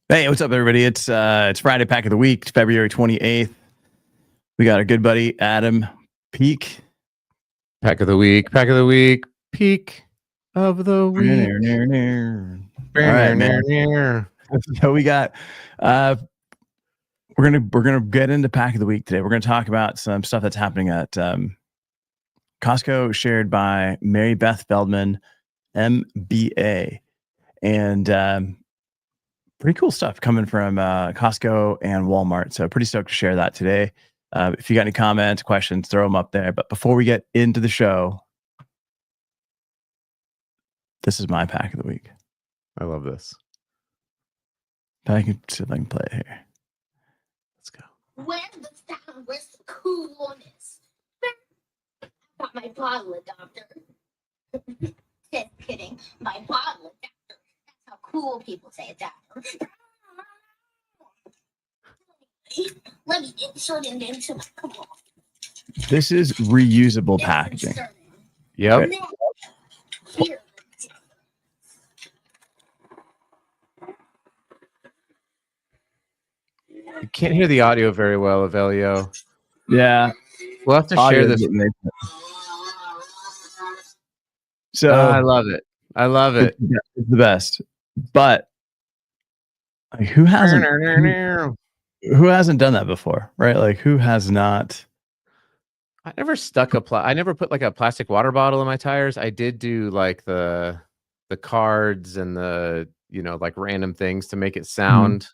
Hey, what's up, everybody? It's Friday Pack of the Week, February 28th. We got our good buddy Adam Peak. Pack of the week, peak of the week. All right, man. So we got we're gonna get into Pack of the Week today. We're gonna talk about some stuff that's happening at Costco, shared by Mary Beth Feldman, MBA, and pretty cool stuff coming from Costco and Walmart. So pretty stoked to share that today. If you got any comments, questions, throw them up there. But before we get into the show, this is my Pack of the Week. I love this. I can see if I can play it here. Let's go. When the sound was coolness. I got my bottle adapter. Just kidding. My bottle adapter. That's how cool people say adapter. Let me insert it into my come on. This is reusable packaging. Yep. Here. You can't hear the audio very well, Avelio. Yeah. We'll have to share this. So I love it. I love it. It's the best. But like, who hasn't done that before, right? Like, who has not? I never stuck I never put like a plastic water bottle in my tires. I did do like the cards and the, like random things to make it sound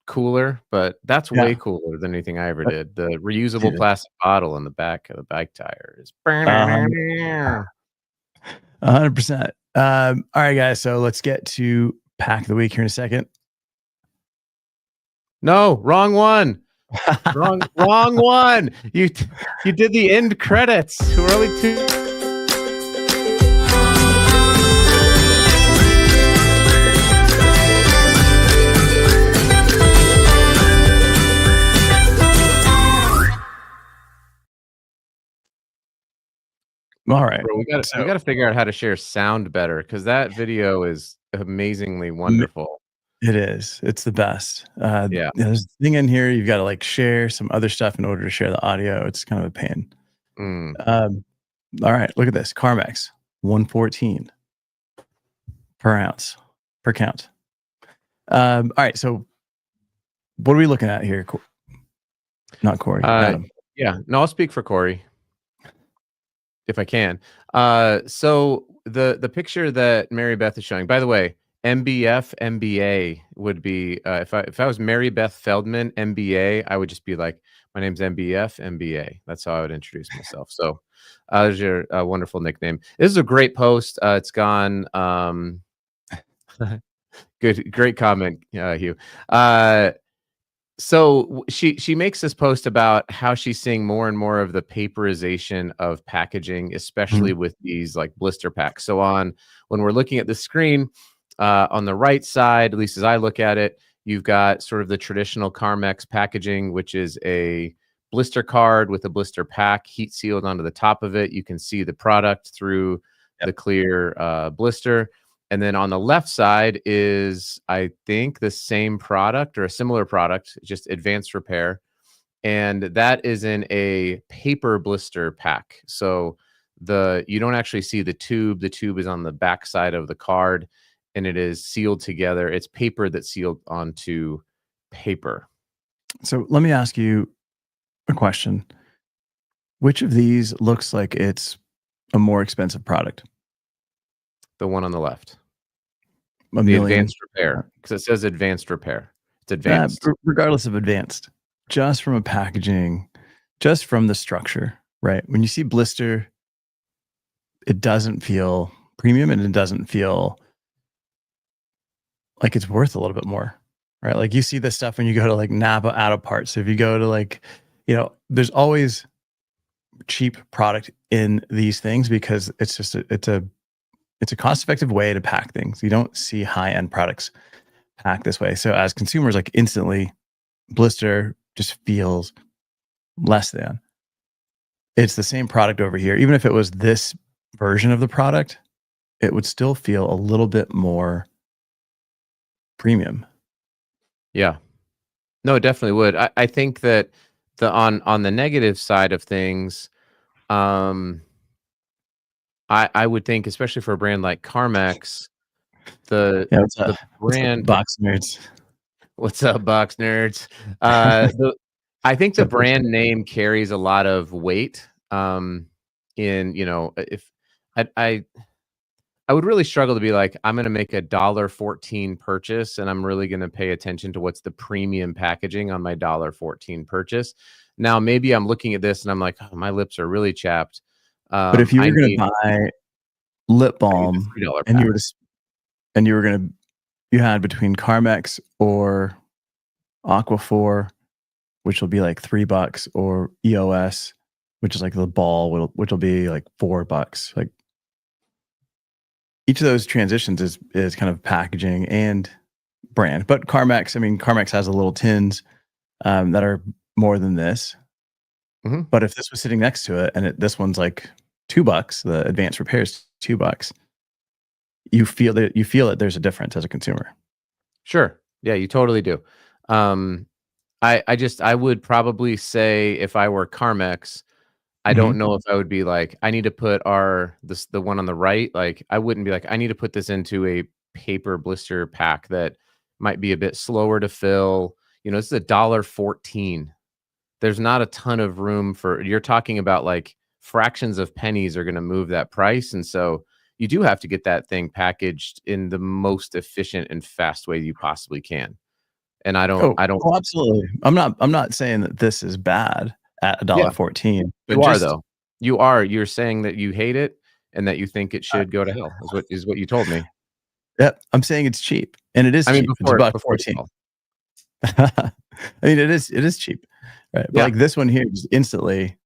cooler, but that's way cooler than anything I ever did. The reusable plastic bottle in the back of the bike tire is 100%. All right, guys. So let's get to Pack of the Week here in a second. No, wrong one. wrong one. You did the end credits. We're only two. All right. Bro, we got to figure out how to share sound better, because that video is amazingly wonderful. It is. It's the best. Yeah. There's a thing in here. You've got to like share some other stuff in order to share the audio. It's kind of a pain. All right. Look at this. Carmex, 114 per ounce per count. All right. So what are we looking at here? Not Corey. Adam. Yeah. No, I'll speak for Corey if I can. So the picture that Mary Beth is showing, by the way, MBF MBA would be if I was Mary Beth Feldman MBA, I would just be like, my name's MBF MBA. That's how I would introduce myself. So there's your wonderful nickname. This is a great post. It's gone great comment, Hugh. So she makes this post about how she's seeing more and more of the paperization of packaging, especially with these like blister packs. So when we're looking at the screen, on the right side, at least as I look at it, you've got sort of the traditional Carmex packaging, which is a blister card with a blister pack heat sealed onto the top of it. You can see the product through the clear blister. And then on the left side is, I think, the same product or a similar product, just advanced repair. And that is in a paper blister pack. So you don't actually see the tube. The tube is on the back side of the card, and it is sealed together. It's paper that's sealed onto paper. So let me ask you a question. Which of these looks like it's a more expensive product? The one on the left. The advanced repair, because it says advanced repair. It's advanced. Regardless of advanced, just from a packaging, just from the structure, right? When you see blister, it doesn't feel premium, and it doesn't feel like it's worth a little bit more, right? Like you see this stuff when you go to like Napa Auto Parts. So if you go to like, there's always cheap product in these things because it's just it's a cost-effective way to pack things. You don't see high-end products packed this way. So as consumers, like instantly, blister just feels less than. It's the same product over here. Even if it was this version of the product, it would still feel a little bit more premium. Yeah. No, it definitely would. I think that on the negative side of things, um, I would think, especially for a brand like Carmex, the Yeah, the what's up, brand. box nerds? What's up, box nerds? The I think What's the up, Rich? brand name carries a lot of weight. In if I I would really struggle to be like, I'm going to make a $1.14 purchase, and I'm really going to pay attention to what's the premium packaging on my $1.14 purchase. Now, maybe I'm looking at this and I'm like, oh, my lips are really chapped. But if you I were gonna need buy lip I need a balm $3 and you pack. were and you were gonna you had between Carmex or Aquaphor, which will be like $3, or EOS, which is like the ball, which will be like $4. Like each of those transitions is kind of packaging and brand. But Carmex, I mean, Carmex has the little tins that are more than this. Mhm. But if this was sitting next to it and this one's like $2, the advanced repairs $2, you feel that there's a difference as a consumer. Sure. Yeah, you totally do. Um, I would probably say if I were Carmex, I Mhm. don't know if I would be like, I need to put the one on the right. Like, I wouldn't be like, I need to put this into a paper blister pack that might be a bit slower to fill. This is $1.14. There's not a ton of room you're talking about like fractions of pennies are going to move that price. And so you do have to get that thing packaged in the most efficient and fast way you possibly can. And I don't, Oh, absolutely. I'm not saying that this is bad at yeah, $1.14, but you are just though. You're saying that you hate it and that you think it should go to hell is what you told me. yep, I'm saying it's cheap, and it is I mean, cheap. It's a buck before the 14. call. I mean, it is cheap, right? But Yeah. like this one here, just instantly,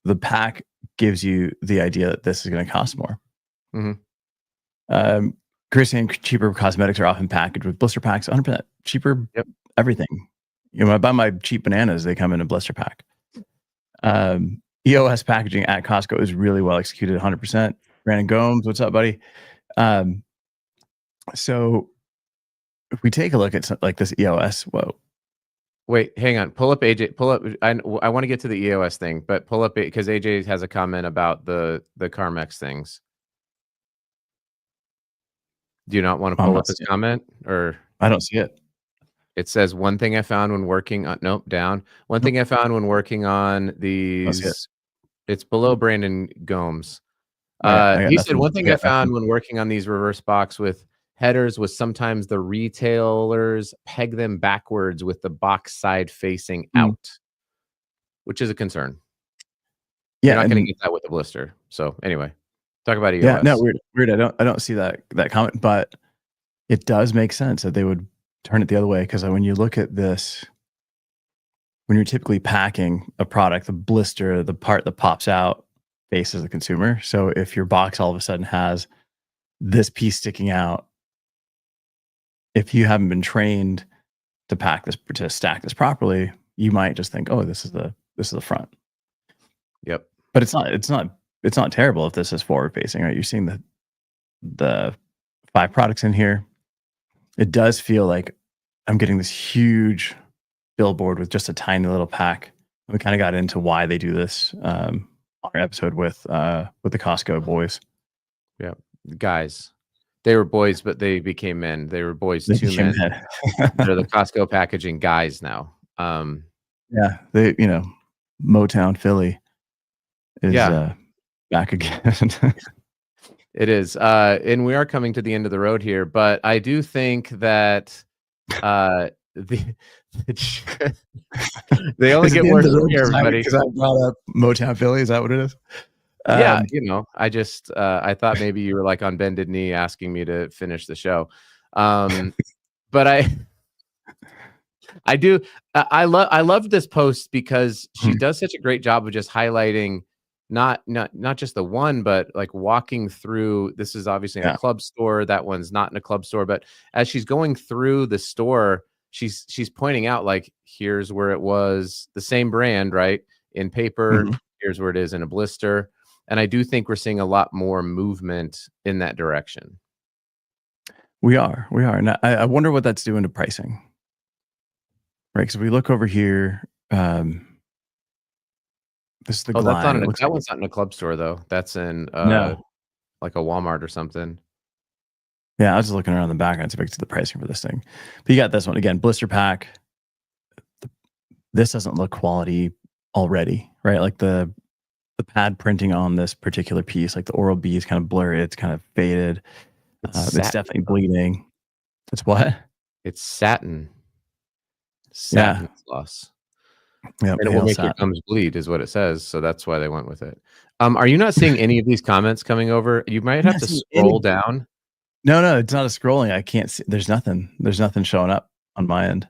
the pack gives you the idea that this is going to cost more. Mhm. Um, Christian cheaper cosmetics are often packaged with blister packs, 100% cheaper. Yep. Everything. When I buy my cheap bananas, they come in a blister pack. EOS packaging at Costco is really well executed, 100%. Brandon Gomes, what's up, buddy? So if we take a look at like this EOS, whoa, Wait, hang on. Pull up AJ. Pull up. I want to get to the EOS thing, but pull up because AJ has a comment about the Carmex things. Do you not want to I'm pull not up his seeing it. comment? Or I don't see it. it says one thing I found when working on nope, down. One Nope, thing I found when working on I don't see it. these, it's below Brandon Gomes. I got He said nothing. one thing I found when working on these reverse box with headers was sometimes the retailers peg them backwards with the box side facing Mm. out, which is a concern. You're Yeah, not going to and get that with a blister. So anyway, talk about yeah, no, EOS. weird. I don't see that comment, but it does make sense that they would turn it the other way, because when you look at this, when you're typically packing a product, the blister, the part that pops out, faces the consumer. So if your box all of a sudden has this piece sticking out, if you haven't been trained to stack this properly, you might just think, oh, this is the front. Yep. But it's not terrible if this is forward facing, right? You're seeing the 5 products in here. It does feel like I'm getting this huge billboard with just a tiny little pack. We kind of got into why they do this on our episode with the Costco boys. Yeah. Guys. They were boys, but they became men. They were boys They to became men. head. They're the Costco packaging guys now. Yeah, they Motown Philly is Yeah. back again. It is. And we are coming to the end of the road here, but I do think that the they only Is it get the end worse of the from road here, everybody. because I brought up Motown Philly? Is that what it is? Yeah, I just I thought maybe you were like on bended knee asking me to finish the show. But I do I love this post because she does such a great job of just highlighting not just the one, but like walking through. This is obviously in a club store. That one's not in a club store, but as she's going through the store, she's pointing out like, here's where it was the same brand, right? In paper, here's where it is in a blister. And I do think we're seeing a lot more movement in that direction. We are. And I wonder what that's doing to pricing. right? Because we look over here. This is the Oh, that's Glide. not It in looks that like one's not in a club store though. That's in no. like a Walmart or something. Yeah, I was just looking around the background to fix the pricing for this thing. But you got this one again, blister pack. This doesn't look quality already, right? Like the pad printing on this particular piece, like the Oral-B is kind of blurry. It's kind of faded. It's Satin. definitely bleeding. It's what? It's satin. Yeah. Satin floss. Yeah, And it will make your gums bleed, is what it says. So that's why they went with it. Are you not seeing any of these comments coming over? You might have to scroll down. No, it's not a scrolling. I can't see. There's nothing showing up on my end.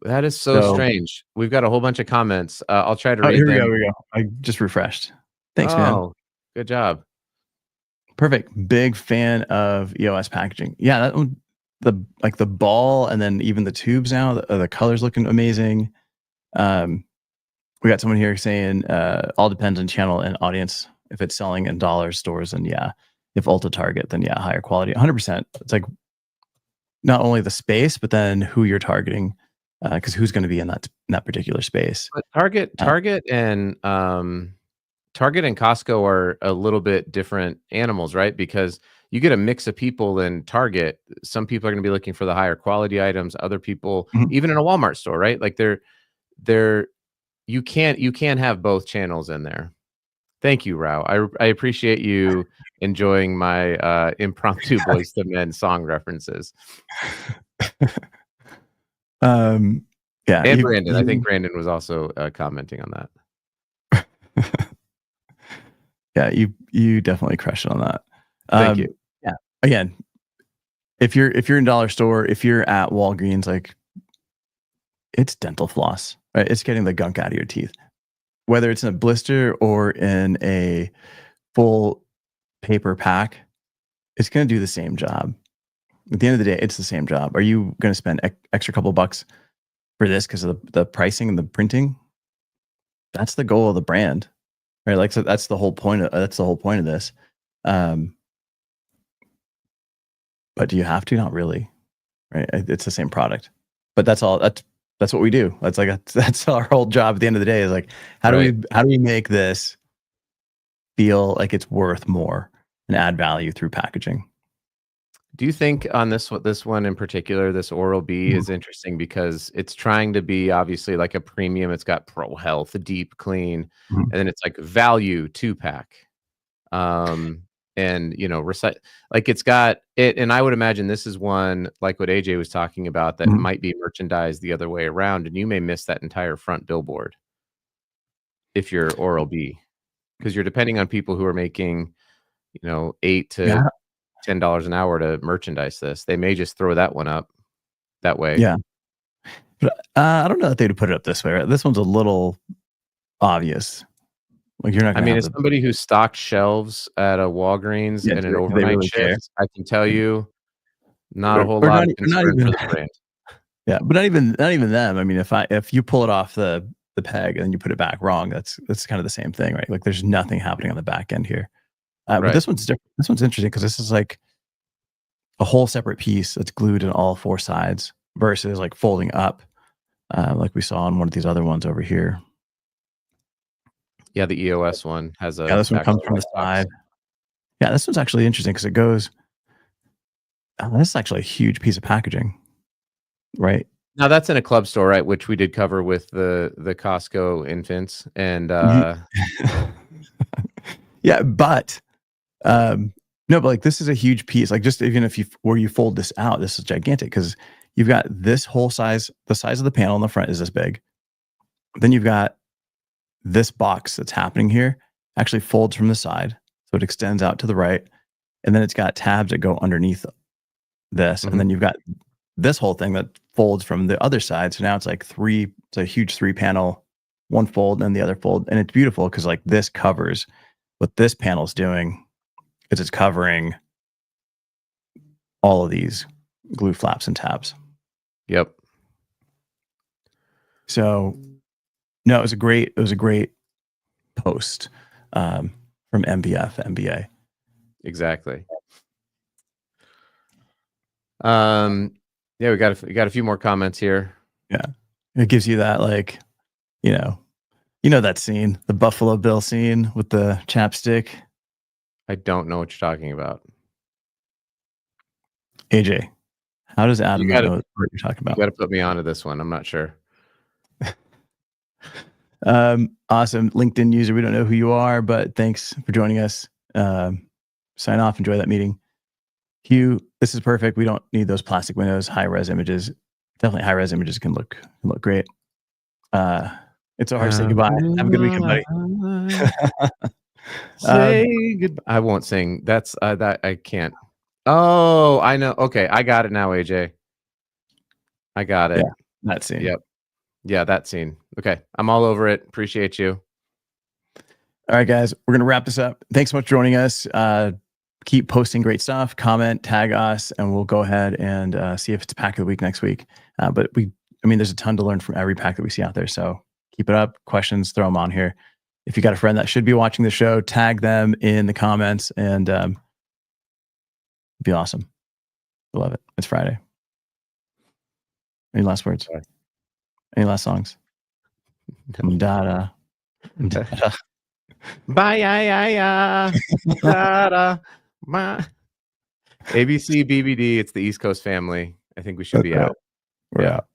That is so strange. We've got a whole bunch of comments. I'll try to read them. Here we go. I just refreshed. Thanks, man. Good job. Perfect. Big fan of EOS packaging. Yeah, that one, the ball and then even the tubes now, the colors looking amazing. We got someone here saying all depends on channel and audience. If it's selling in dollars stores, then yeah. If Ulta Target, then yeah, higher quality. 100%. It's like not only the space, but then who you're targeting, because who's going to be in that particular space. But Target and Costco are a little bit different animals, right? Because you get a mix of people in Target. Some people are going to be looking for the higher quality items. Other people, even in a Walmart store, right? Like you can't have both channels in there. Thank you, Rao. I appreciate you enjoying my impromptu Boyz II Men song references. Yeah, and Brandon. I think Brandon was also commenting on that. Yeah, you definitely crushed it on that. Thank you. Yeah. Again, if you're in dollar store, if you're at Walgreens, like it's dental floss, right? It's getting the gunk out of your teeth. Whether it's in a blister or in a full paper pack, it's going to do the same job. At the end of the day, it's the same job. Are you going to spend extra couple bucks for this because of the pricing and the printing? That's the goal of the brand, right? Like, so that's the whole point of this. But do you have to? Not really, right? It's the same product, but that's all. That's what we do. That's our whole job at the end of the day is like, how do we make this feel like it's worth more and add value through packaging? Do you think on this one in particular, this Oral-B is interesting because it's trying to be obviously like a premium. It's got Pro Health, deep clean, and then it's like value 2-pack. And like it's got it, and I would imagine this is one like what AJ was talking about that might be merchandised the other way around, and you may miss that entire front billboard if you're Oral-B, because you're depending on people who are making $8 to $10 an hour to merchandise this. They may just throw that one up that way. Yeah, but I don't know that they'd put it up this way. Right? This one's a little obvious. Like you're not. I mean, as somebody who stocked shelves at a Walgreens and an overnight shift, I can tell you, not a whole lot of concern for the brand. Yeah, but not even them. I mean, if you pull it off the peg and then you put it back wrong, that's kind of the same thing, right? Like there's nothing happening on the back end here. But this one's different. This one's interesting because this is like a whole separate piece that's glued in all four sides versus like folding up, like we saw on one of these other ones over here. Yeah, the EOS one has a. Yeah, this one comes from the side. Yeah, this one's actually interesting because it goes. This is actually a huge piece of packaging, right? Now that's in a club store, right? Which we did cover with the Costco infants, and yeah, but no, but like this is a huge piece. Like just even if you fold this out, this is gigantic because you've got this whole size. The size of the panel in the front is this big. Then you've got this box that's happening here actually folds from the side, so it extends out to the right, and then it's got tabs that go underneath this, and then you've got this whole thing that folds from the other side. So now it's like it's a huge 3-panel, one fold and the other fold, and it's beautiful because like this covers what this panel is doing is it's covering all of these glue flaps and tabs. Yep. So no, it was a great post from MBA. Exactly. Yeah, we got a few more comments here. Yeah. It gives you that like, you know that scene, the Buffalo Bill scene with the chapstick. I don't know what you're talking about. AJ, how does Adam gotta- know what you're talking You about? got to put me onto this one. I'm not sure. Awesome. LinkedIn user. We don't know who you are, but thanks for joining us. Sign off. Enjoy that meeting. Hugh, this is perfect. We don't need those plastic windows. High res images. Definitely high res images can look great. It's so hard to say goodbye. Have a good weekend, buddy. Say goodbye. I won't sing. That's that I can't. Oh, I know. Okay, I got it now, AJ. I got it. Yeah, that scene. Yep. Yeah, that scene. Okay, I'm all over it. Appreciate you. All right, guys, we're gonna wrap this up. Thanks so much for joining us. Keep posting great stuff. Comment, tag us, and we'll go ahead and see if it's pack of the week next week. But there's a ton to learn from every pack that we see out there. So keep it up. Questions, throw them on here. If you got a friend that should be watching the show, tag them in the comments, and it'd be awesome. I love it. It's Friday. Any last words? Sorry. Any last songs? Da-da. Da-da. Bye, ya, da, ma. ABC, BBD. It's the East Coast family. I think we should be Okay. out. We're Yeah. out.